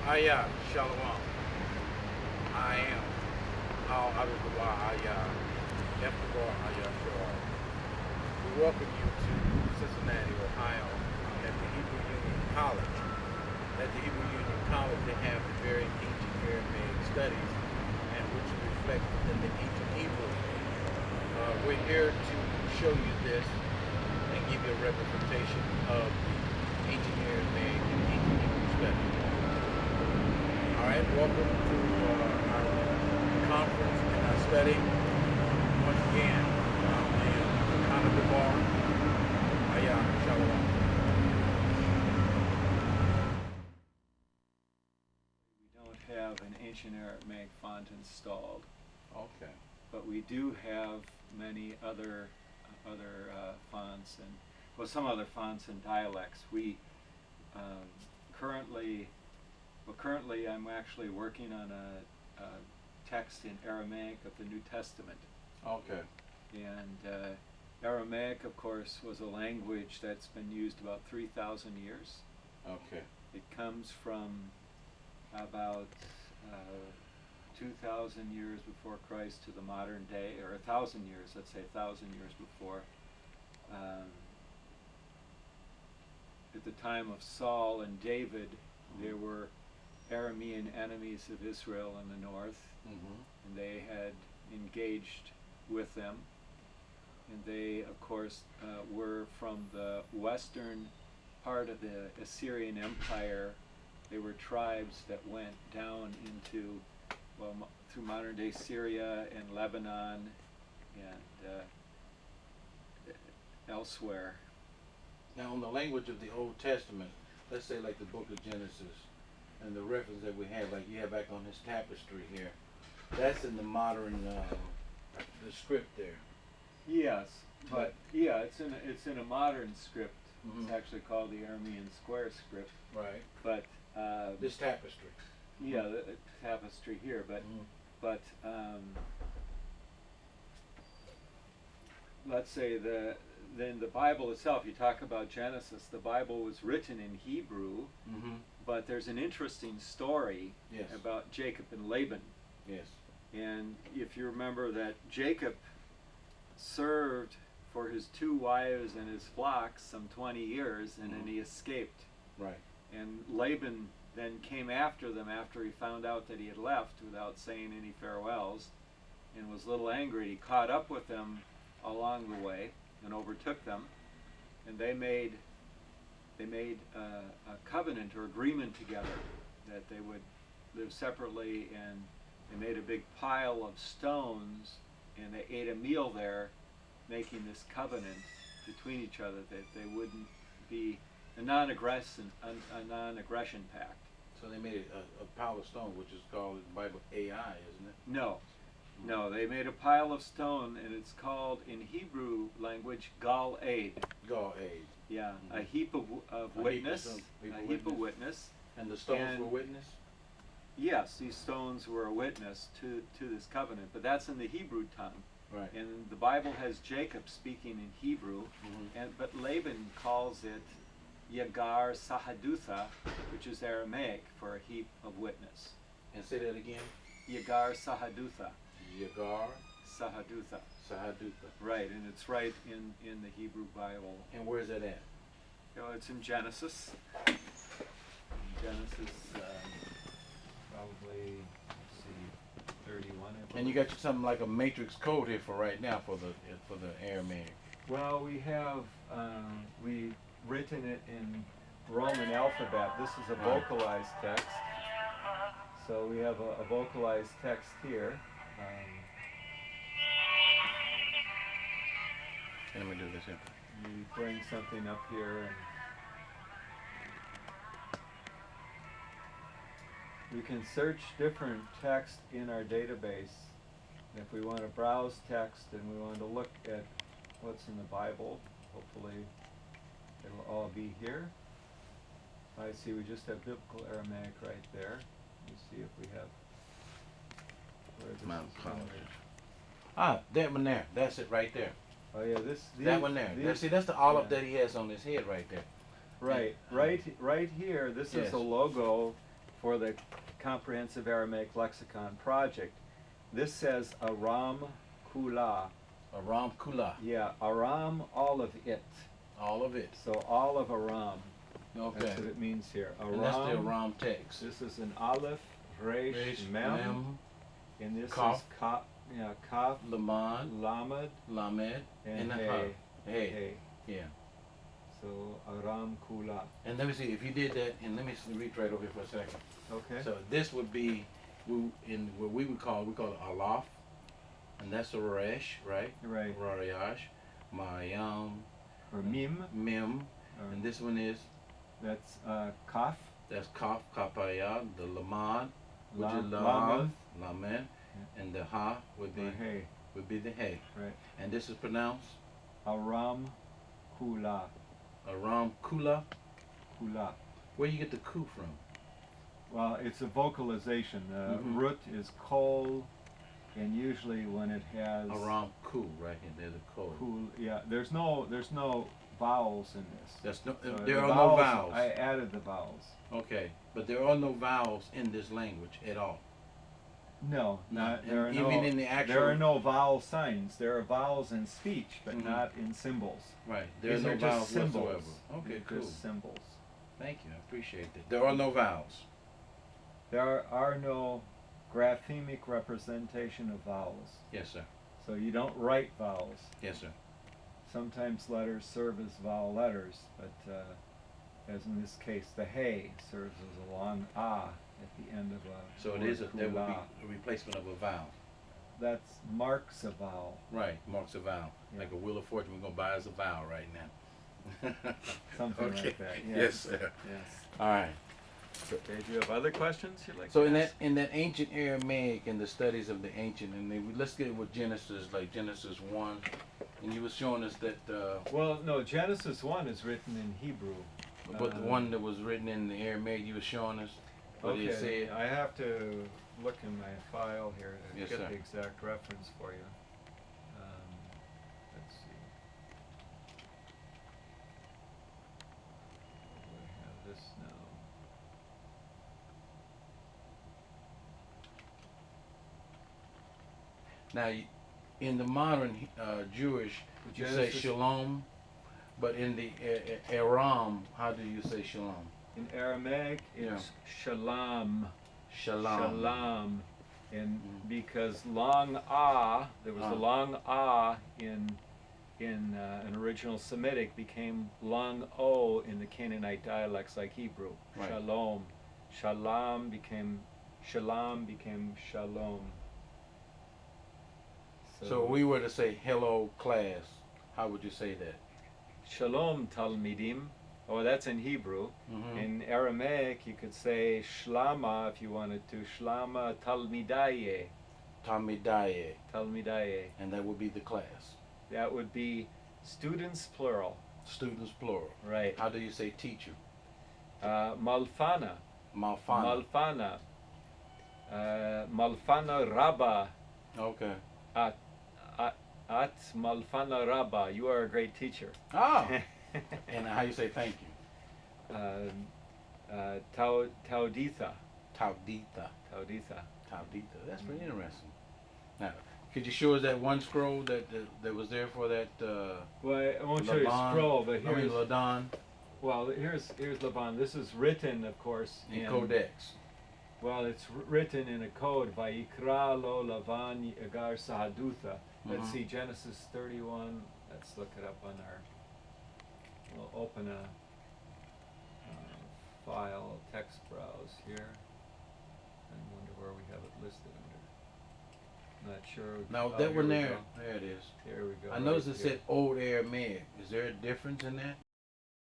Ayah, Shalom. I am AwamaYaH AYaHSharAL. We welcome you to Cincinnati, Ohio, at the Hebrew Union College. At the Hebrew Union College, they have the very ancient Aramaic studies, and which reflect in the ancient Hebrew. We're here to show you this and give you a representation of the ancient Aramaic and ancient Hebrew studies. All right, welcome to our conference and our study. Once again, I am AwamaYaH Shalom. We don't have an ancient Aramaic font installed. Okay. But we do have many other fonts and some other fonts and dialects. We currently I'm actually working on a text in Aramaic of the New Testament. Okay. And Aramaic, of course, was a language that's been used about 3,000 years. Okay. It comes from about 2,000 years before Christ to the modern day, or 1,000 years, let's say 1,000 years before. At the time of Saul and David, there were Aramean enemies of Israel in the north, and they had engaged with them. And they, of course, were from the western part of the Assyrian Empire. They were tribes that went down into, through modern-day Syria and Lebanon and elsewhere. Now, in the language of the Old Testament, let's say like the book of Genesis, and the reference that we have, like you have back on this tapestry here, that's in the modern, the script there. Yes, but yeah, it's in a modern script. It's actually called the Aramean Square script. Right. But this tapestry. Yeah, the tapestry here, but let's say then the Bible itself. You talk about Genesis. The Bible was written in Hebrew, but there's an interesting story about Jacob and Laban. Yes. And if you remember that Jacob served for his 2 wives and his flocks some 20 years, and then he escaped. Right. And Laban then came after them after he found out that he had left without saying any farewells, and was a little angry. He caught up with them along the way and overtook them, and they made a covenant or agreement together that they would live separately, and they made a big pile of stones, and they ate a meal there, making this covenant between each other that they wouldn't be a non-aggression pact. So they made a pile of stone, which is called in the Bible AI, isn't it? No, they made a pile of stone, and it's called in Hebrew language Gal-Aid. Gal-Aid. Yeah, a heap of witness, a heap of witness. And the stones were witness? Yes, these stones were a witness to this covenant, but that's in the Hebrew tongue. Right. And the Bible has Jacob speaking in Hebrew, but Laban calls it Yagar Sahadutha, which is Aramaic for a heap of witness. And say that again? Yagar Sahadutha. Yagar Sahadutha. Sahadutha. Right, and it's right in the Hebrew Bible. And where's that at? It's in Genesis. Genesis, probably, let's see, 31. And you got something like a matrix code here for right now for the Aramaic. Well, we have we've written it in Roman alphabet. This is a vocalized text. So we have a vocalized text here. Let me do this here. You bring something up here, and we can search different text in our database. If we want to browse text and we want to look at what's in the Bible, hopefully it'll all be here. I see we just have biblical Aramaic right there. Let me see if we have where this is going. Ah, that one there. That's it right there. Oh yeah, that one there. See, that's the olive that he has on his head right there. Right, right here. This is the logo for the Comprehensive Aramaic Lexicon Project. This says Aram Kula. Aram Kula. Yeah, Aram, all of it. All of it. So all of Aram. Okay. That's what it means here. Aram. And that's the Aram text. This is an Aleph, Resh, Mem. And this Kaf. is Kaf, Kaf, Laman, Lamed, Lamed, and Hey. Hey. Yeah. So Aram Kula. And let me see, if you did that, and let me reach right over here for a second. Okay. So this would be, in what we call it Alaf, and that's a Resh, right? Right. Rariyash, Mayam, Or Mim. Mim, and this one is, That's Kaf. that's Kaf, Kapaya, the Laman, which is Lamed. Lamed, and the Ha would be, Or Hey. the Hey. Right. And this is pronounced Aram Kula. Aram Kula. Kula. Where you get the ku from? Well, it's a vocalization. Mhm. Root is kol, and usually when it has Aram ku, right here. There's a ko. kul, yeah. There's no vowels in this. That's no. So There the are no vowels. I added the vowels. Okay, but there are no vowels in this language at all. No, not there are even no. in the actual. There are no vowel signs. There are vowels in speech, but Mhm. not in symbols. Right. There are These no are vowels just symbols. whatsoever. Okay, They're cool. just symbols. Thank you. I appreciate that. There are no vowels. There are no graphemic representation of vowels. Yes, sir. So you don't write vowels. Yes, sir. Sometimes letters serve as vowel letters, but as in this case, the hey serves as a long ah at the end of a So it word, is there would kula. be a replacement of a vowel. That's marks a vowel. Right. Marks a vowel. Yeah. Like a Wheel of Fortune. We're gonna buy us a vowel right now. Something okay. like that. Yes. Yes, sir. Yes. All right. Okay, do you have other questions you'd like So to ask? in that ancient Aramaic and the studies of the ancient, and let's get with Genesis, like Genesis 1, and you were showing us that. Well, no, Genesis 1 is written in Hebrew. But the one that was written in the Aramaic, you were showing us what it Okay, said. I have to look in my file here to Yes, get sir. the exact reference for you. Let's see. I have this now. Now, in the modern Jewish, you say Genesis- shalom, but in the Aram, how do you say shalom? In Aramaic, it's shalom. Shalom. Shalom. And because long ah, there was a long ah in an original Semitic became long o in the Canaanite dialects like Hebrew. Right. Shalom. Shalom became shalom. So if we were to say hello class, how would you say that? Shalom talmidim. Oh, that's in Hebrew. Mhm. In Aramaic, you could say shlama if you wanted to. Shlama talmidaye. Talmidaye, Talmidaye. and that would be the class. That would be students plural. Students plural. Right. How do you say teacher? Malfana. Malfana. Malfana. Malfana Rabba. Okay. At Malfana Rabba. You are a great teacher. Ah. And how you say thank you? Tauditha. Taudita. Tauditha. Taudita. That's pretty interesting. Now, could you show us that one scroll that was there for that? Well, I won't show you a Laban? scroll, but here's Ladan here's Laban. This is written, of course, in Codex. Well, it's written in a code. Vayikra lo Lavan agar sahadutha. Let's see, Genesis 31. Let's look it up on our. We'll open a file, text browse here, and wonder where we have it listed under. Not sure. Now Oh, that here one we there, go. there it is. Here we go. I noticed right it here. said Old Aramaic. Is there a difference in that?